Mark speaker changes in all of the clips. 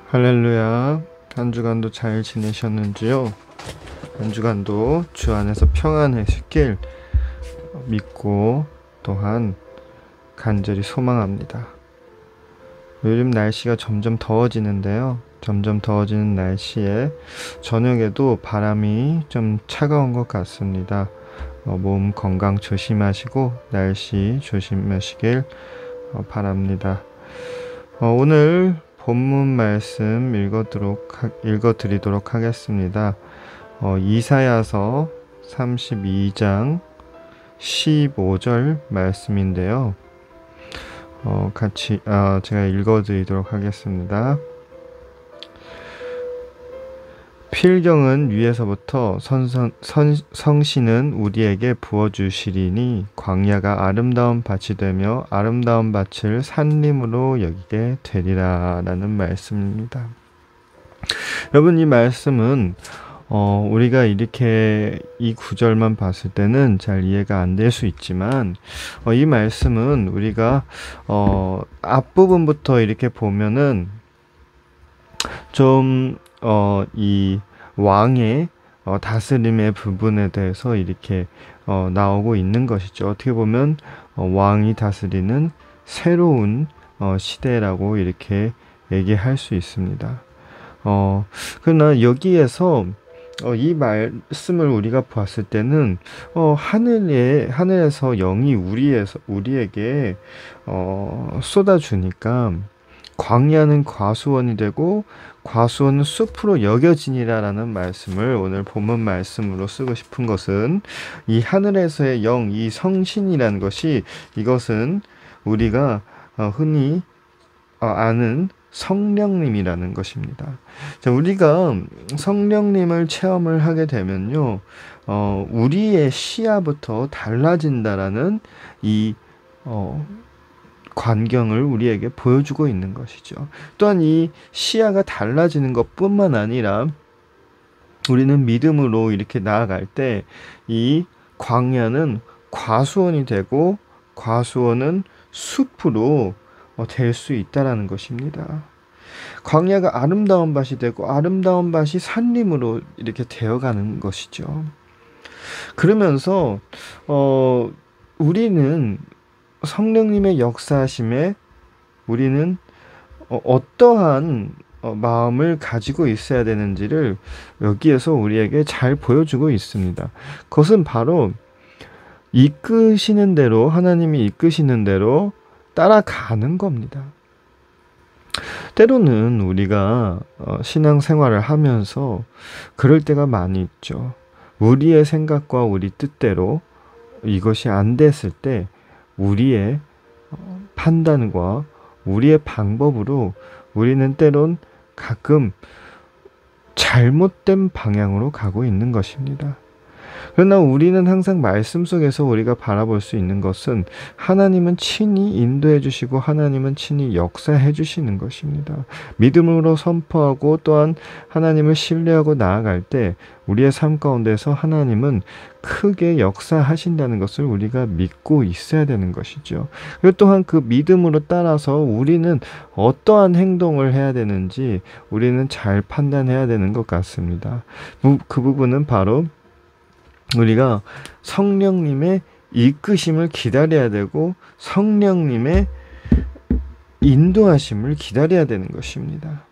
Speaker 1: 할렐루야. 한 주간도 잘 지내셨는지요? 한 주간도 주 안에서 평안하시길 믿고 또한 간절히 소망합니다. 요즘 날씨가 점점 더워지는데요. 점점 더워지는 날씨에 저녁에도 바람이 좀 차가운 것 같습니다. 몸 건강 조심하시고 날씨 조심하시길 바랍니다. 오늘 본문 말씀 읽어드리도록 하겠습니다. 이사야서 32장 15절 말씀인데요. 제가 읽어드리도록 하겠습니다. 필경은 위에서부터 성신은 우리에게 부어주시리니 광야가 아름다운 밭이 되며 아름다운 밭을 산림으로 여기게 되리라 라는 말씀입니다. 여러분, 이 말씀은 우리가 이렇게 이 구절만 봤을 때는 잘 이해가 안 될 수 있지만 이 말씀은 우리가 앞부분부터 이렇게 보면은 좀 이 왕의 다스림의 부분에 대해서 이렇게 나오고 있는 것이죠. 어떻게 보면 왕이 다스리는 새로운 시대라고 이렇게 얘기할 수 있습니다. 그러나 여기에서 이 말씀을 우리가 봤을 때는 하늘에서 영이 우리에게 쏟아주니까 광야는 과수원이 되고 과수원은 숲으로 여겨지니라라는 말씀을 오늘 본문 말씀으로 쓰고 싶은 것은 이 하늘에서의 영, 이 성신이라는 것이 이것은 우리가 흔히 아는 성령님이라는 것입니다. 자, 우리가 성령님을 체험을 하게 되면요, 우리의 시야부터 달라진다라는 이 광경을 우리에게 보여주고 있는 것이죠. 또한 이 시야가 달라지는 것뿐만 아니라 우리는 믿음으로 이렇게 나아갈 때 이 광야는 과수원이 되고 과수원은 숲으로 될 수 있다라는 것입니다. 광야가 아름다운 밭이 되고 아름다운 밭이 산림으로 이렇게 되어가는 것이죠. 그러면서 우리는 성령님의 역사하심에 우리는 어떠한 마음을 가지고 있어야 되는지를 여기에서 우리에게 잘 보여주고 있습니다. 그것은 바로 이끄시는 대로, 하나님이 이끄시는 대로 따라가는 겁니다. 때로는 우리가 신앙생활을 하면서 그럴 때가 많이 있죠. 우리의 생각과 우리 뜻대로 이것이 안 됐을 때 우리의 판단과 우리의 방법으로 우리는 때론 가끔 잘못된 방향으로 가고 있는 것입니다. 그러나 우리는 항상 말씀 속에서 우리가 바라볼 수 있는 것은 하나님은 친히 인도해 주시고 하나님은 친히 역사해 주시는 것입니다. 믿음으로 선포하고 또한 하나님을 신뢰하고 나아갈 때 우리의 삶 가운데서 하나님은 크게 역사하신다는 것을 우리가 믿고 있어야 되는 것이죠. 그리고 또한 그 믿음으로 따라서 우리는 어떠한 행동을 해야 되는지 우리는 잘 판단해야 되는 것 같습니다. 그 부분은 바로 우리가 성령님의 이끄심을 기다려야 되고 성령님의 인도하심을 기다려야 되는 것입니다.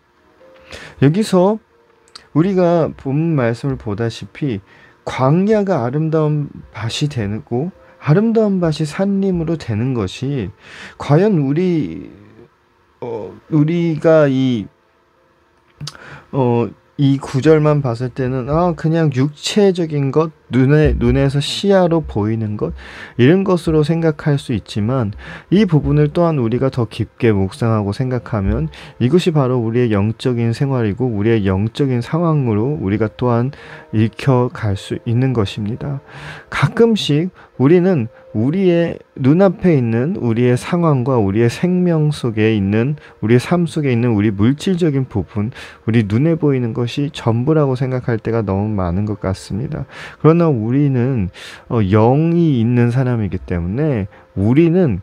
Speaker 1: 여기서 우리가 본 말씀을 보다시피 광야가 아름다운 밭이 되고 아름다운 밭이 산림으로 되는 것이 과연 우리가 이 구절만 봤을 때는 그냥 육체적인 것, 눈에서 시야로 보이는 것, 이런 것으로 생각할 수 있지만 이 부분을 또한 우리가 더 깊게 묵상하고 생각하면 이것이 바로 우리의 영적인 생활이고 우리의 영적인 상황으로 우리가 또한 읽혀갈 수 있는 것입니다. 가끔씩 우리는 우리의 눈앞에 있는 우리의 상황과 우리의 생명 속에 있는 우리의 삶 속에 있는 우리 물질적인 부분, 우리 눈에 보이는 것이 전부라고 생각할 때가 너무 많은 것 같습니다. 그러나 우리는 영이 있는 사람이기 때문에 우리는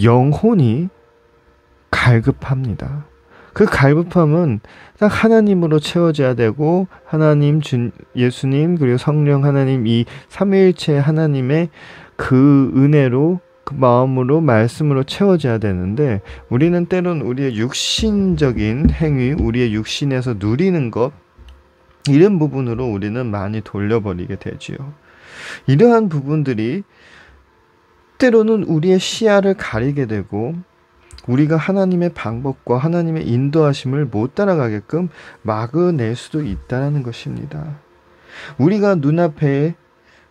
Speaker 1: 영혼이 갈급합니다. 그 갈급함은 딱 하나님으로 채워져야 되고 하나님, 예수님 그리고 성령 하나님 이 삼위일체 하나님의 그 은혜로 그 마음으로 말씀으로 채워져야 되는데 우리는 때론 우리의 육신적인 행위, 우리의 육신에서 누리는 것 이런 부분으로 우리는 많이 돌려버리게 되지요. 이러한 부분들이 때로는 우리의 시야를 가리게 되고 우리가 하나님의 방법과 하나님의 인도하심을 못 따라가게끔 막아낼 수도 있다는 것입니다. 우리가 눈앞에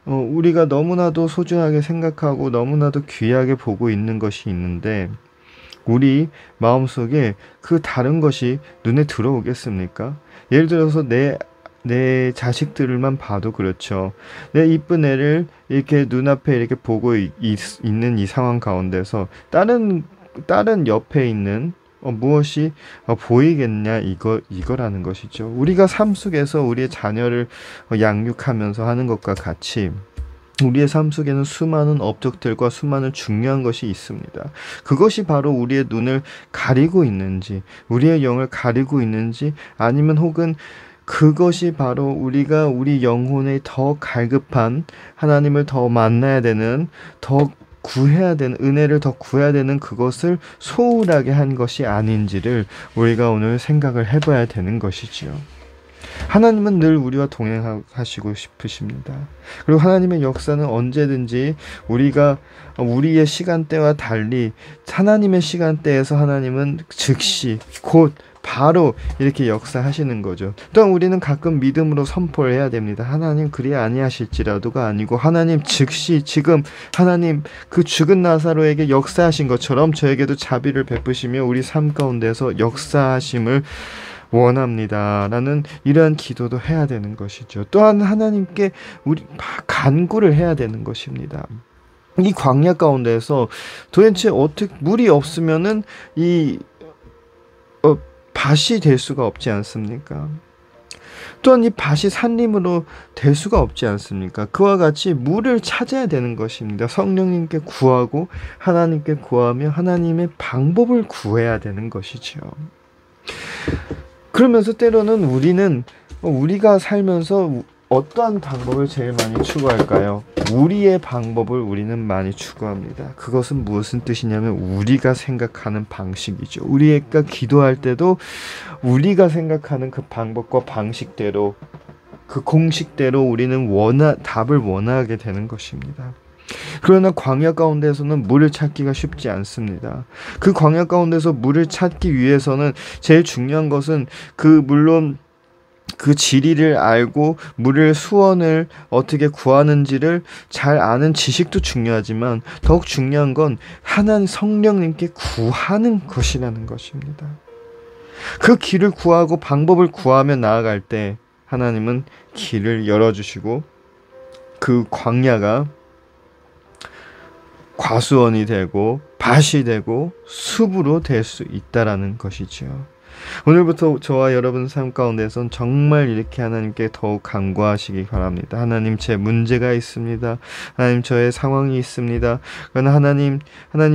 Speaker 1: 우리가 너무나도 소중하게 생각하고 너무나도 귀하게 보고 있는 것이 있는데 우리 마음속에 그 다른 것이 눈에 들어오겠습니까? 예를 들어서 내 자식들만 봐도 그렇죠. 내 이쁜 애를 이렇게 눈앞에 이렇게 보고 있는 이 상황 가운데서 다른 옆에 있는 무엇이 보이겠냐 이거라는 것이죠. 우리가 삶 속에서 우리의 자녀를 양육하면서 하는 것과 같이 우리의 삶 속에는 수많은 업적들과 수많은 중요한 것이 있습니다. 그것이 바로 우리의 눈을 가리고 있는지 우리의 영을 가리고 있는지 아니면 혹은 그것이 바로 우리가 우리 영혼에 더 갈급한 하나님을 더 만나야 되는 더 구해야 되는 은혜를 더 구해야 되는 그것을 소홀하게 한 것이 아닌지를 우리가 오늘 생각을 해봐야 되는 것이지요. 하나님은 늘 우리와 동행하시고 싶으십니다. 그리고 하나님의 역사는 언제든지 우리가 우리의 시간대와 달리 하나님의 시간대에서 하나님은 즉시 곧 바로 이렇게 역사하시는 거죠. 또한 우리는 가끔 믿음으로 선포를 해야 됩니다. 하나님 그리 아니하실지라도가 아니고 하나님 즉시 지금 하나님 그 죽은 나사로에게 역사하신 것처럼 저에게도 자비를 베푸시며 우리 삶 가운데서 역사하심을 원합니다. 라는 이러한 기도도 해야 되는 것이죠. 또한 하나님께 우리 간구를 해야 되는 것입니다. 이 광야 가운데서 도대체 어떻게 물이 없으면은 이 밭이 될 수가 없지 않습니까? 또한 이 밭이 산림으로 될 수가 없지 않습니까? 그와 같이 물을 찾아야 되는 것입니다. 성령님께 구하고 하나님께 구하며 하나님의 방법을 구해야 되는 것이죠. 그러면서 때로는 우리가 살면서 어떠한 방법을 제일 많이 추구할까요? 우리의 방법을 우리는 많이 추구합니다. 그것은 무슨 뜻이냐면 우리가 생각하는 방식이죠. 우리가 기도할 때도 우리가 생각하는 그 방법과 방식대로 그 공식대로 우리는 답을 원하게 되는 것입니다. 그러나 광야 가운데서는 물을 찾기가 쉽지 않습니다. 그 광야 가운데서 물을 찾기 위해서는 제일 중요한 것은 물론 그 지리를 알고 수원을 어떻게 구하는지를 잘 아는 지식도 중요하지만 더욱 중요한 건 하나님 성령님께 구하는 것이라는 것입니다. 그 길을 구하고 방법을 구하며 나아갈 때 하나님은 길을 열어주시고 그 광야가 과수원이 되고 밭이 되고 숲으로 될 수 있다라는 것이죠. 오늘부터 저와 여러분 삶 가운데선 정말 이렇게 하나님께 더욱 간구하시기 바랍니다. 하나님 제 문제가 있습니다. 하나님 저의 상황이 있습니다. 그러나 하나님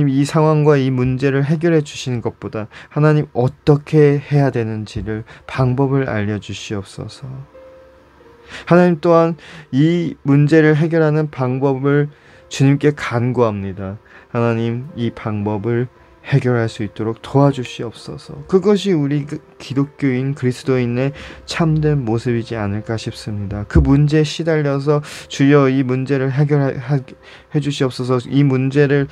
Speaker 1: 이 상황과 이 문제를 해결해 주시는 것보다 하나님 어떻게 해야 되는지를 방법을 알려주시옵소서. 하나님 또한 이 문제를 해결하는 방법을 주님께 간구합니다. 하나님 이 방법을 해결할 수 있도록 도와주시옵소서. 그것이 우리 기독교인 그리스도인의 참된 모습이지 않을까 싶습니다. 그 문제에 시달려서 주여 이 문제를 해결해 주시옵소서. 이 문제를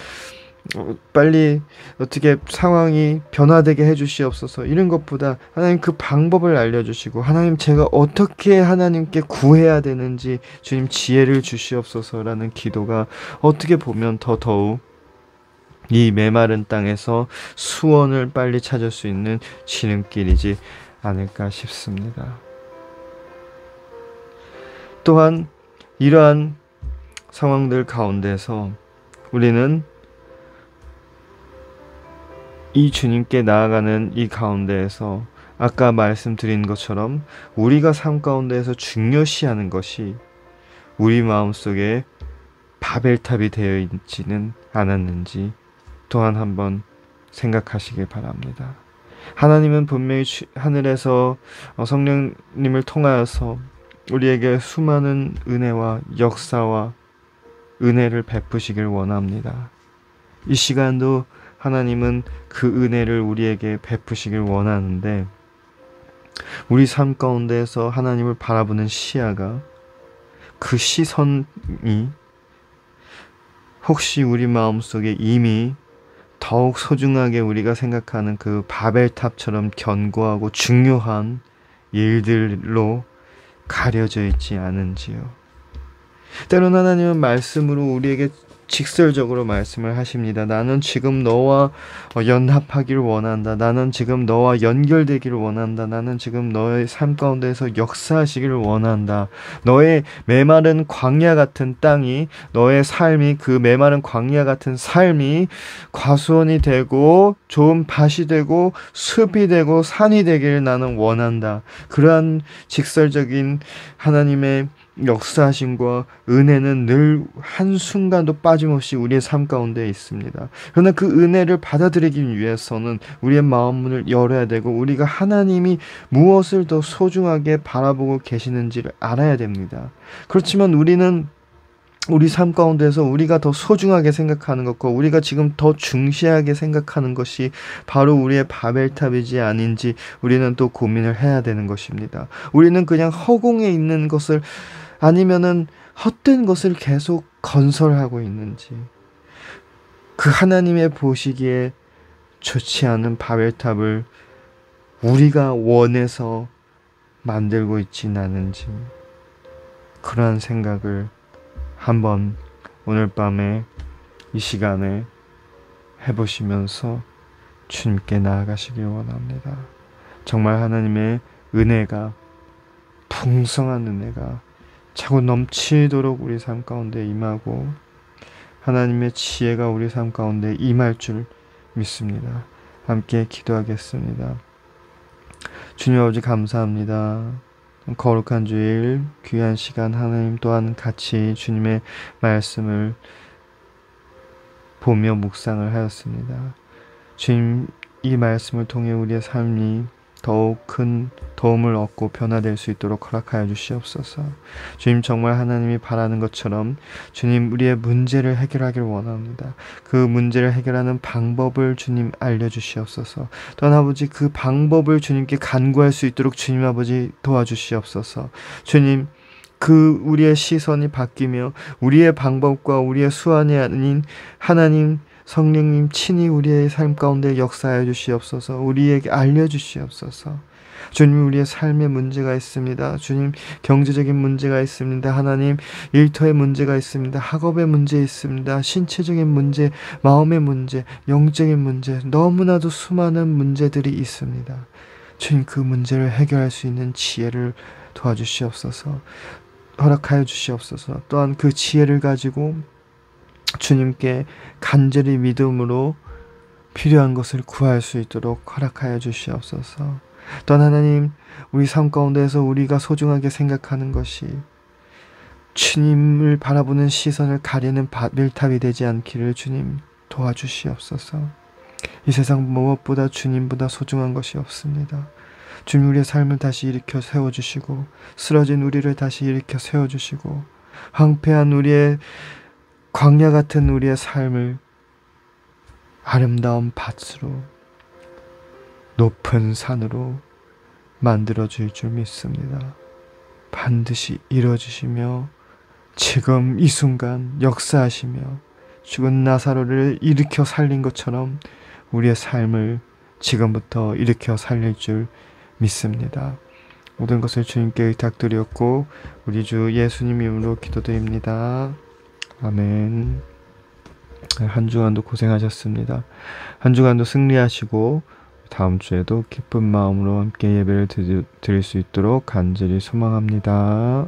Speaker 1: 빨리 어떻게 상황이 변화되게 해주시옵소서. 이런 것보다 하나님 그 방법을 알려주시고 하나님 제가 어떻게 하나님께 구해야 되는지 주님 지혜를 주시옵소서라는 기도가 어떻게 보면 더욱 이 메마른 땅에서 수원을 빨리 찾을 수 있는 지름길이지 않을까 싶습니다. 또한 이러한 상황들 가운데서 우리는 이 주님께 나아가는 이 가운데에서 아까 말씀드린 것처럼 우리가 삶 가운데에서 중요시하는 것이 우리 마음속에 바벨탑이 되어 있지는 않았는지 또한 한번 생각하시길 바랍니다. 하나님은 분명히 하늘에서 성령님을 통하여서 우리에게 수많은 은혜와 역사와 은혜를 베푸시길 원합니다. 이 시간도 하나님은 그 은혜를 우리에게 베푸시길 원하는데, 우리 삶 가운데에서 하나님을 바라보는 시야가, 그 시선이 혹시 우리 마음속에 이미 더욱 소중하게 우리가 생각하는 그 바벨탑처럼 견고하고 중요한 일들로 가려져 있지 않은지요. 때론 하나님은 말씀으로 우리에게 직설적으로 말씀을 하십니다. 나는 지금 너와 연합하기를 원한다. 나는 지금 너와 연결되기를 원한다. 나는 지금 너의 삶 가운데에서 역사하시기를 원한다. 너의 메마른 광야 같은 땅이, 너의 삶이, 그 메마른 광야 같은 삶이 과수원이 되고 좋은 밭이 되고 숲이 되고 산이 되기를 나는 원한다. 그러한 직설적인 하나님의 역사하심과 은혜는 늘 한순간도 빠짐없이 우리의 삶 가운데 있습니다. 그러나 그 은혜를 받아들이기 위해서는 우리의 마음문을 열어야 되고, 우리가 하나님이 무엇을 더 소중하게 바라보고 계시는지를 알아야 됩니다. 그렇지만 우리는 우리 삶 가운데서 우리가 더 소중하게 생각하는 것과 우리가 지금 더 중시하게 생각하는 것이 바로 우리의 바벨탑이지 아닌지 우리는 또 고민을 해야 되는 것입니다. 우리는 그냥 허공에 있는 것을, 아니면은 헛된 것을 계속 건설하고 있는지, 그 하나님의 보시기에 좋지 않은 바벨탑을 우리가 원해서 만들고 있진 않은지, 그러한 생각을 한번 오늘 밤에 이 시간에 해보시면서 주님께 나아가시길 원합니다. 정말 하나님의 은혜가, 풍성한 은혜가 차고 넘치도록 우리 삶 가운데 임하고, 하나님의 지혜가 우리 삶 가운데 임할 줄 믿습니다. 함께 기도하겠습니다. 주님 아버지, 감사합니다. 거룩한 주일, 귀한 시간 하나님 또한 같이 주님의 말씀을 보며 묵상을 하였습니다. 주님, 이 말씀을 통해 우리의 삶이 더욱 큰 도움을 얻고 변화될 수 있도록 허락하여 주시옵소서. 주님, 정말 하나님이 바라는 것처럼 주님, 우리의 문제를 해결하길 원합니다. 그 문제를 해결하는 방법을 주님 알려주시옵소서. 또한 아버지, 그 방법을 주님께 간구할 수 있도록 주님 아버지 도와주시옵소서. 주님, 그 우리의 시선이 바뀌며 우리의 방법과 우리의 수완이 아닌 하나님 성령님 친히 우리의 삶 가운데 역사하여 주시옵소서. 우리에게 알려주시옵소서. 주님, 우리의 삶에 문제가 있습니다. 주님, 경제적인 문제가 있습니다. 하나님, 일터의 문제가 있습니다. 학업의 문제 있습니다. 신체적인 문제, 마음의 문제, 영적인 문제, 너무나도 수많은 문제들이 있습니다. 주님, 그 문제를 해결할 수 있는 지혜를 도와주시옵소서. 허락하여 주시옵소서. 또한 그 지혜를 가지고 주님께 간절히 믿음으로 필요한 것을 구할 수 있도록 허락하여 주시옵소서. 또한 하나님, 우리 삶 가운데에서 우리가 소중하게 생각하는 것이 주님을 바라보는 시선을 가리는 바벨탑이 되지 않기를 주님 도와주시옵소서. 이 세상 무엇보다 주님보다 소중한 것이 없습니다. 주님, 우리의 삶을 다시 일으켜 세워주시고, 쓰러진 우리를 다시 일으켜 세워주시고, 황폐한 우리의 광야 같은 우리의 삶을 아름다운 밭으로, 높은 산으로 만들어 줄 줄 믿습니다. 반드시 이루어주시며 지금 이 순간 역사하시며 죽은 나사로를 일으켜 살린 것처럼 우리의 삶을 지금부터 일으켜 살릴 줄 믿습니다. 모든 것을 주님께 의탁드렸고 우리 주 예수님 이름으로 기도드립니다. 아멘. 한 주간도 고생하셨습니다. 한 주간도 승리하시고 다음 주에도 기쁜 마음으로 함께 예배를 드릴 수 있도록 간절히 소망합니다.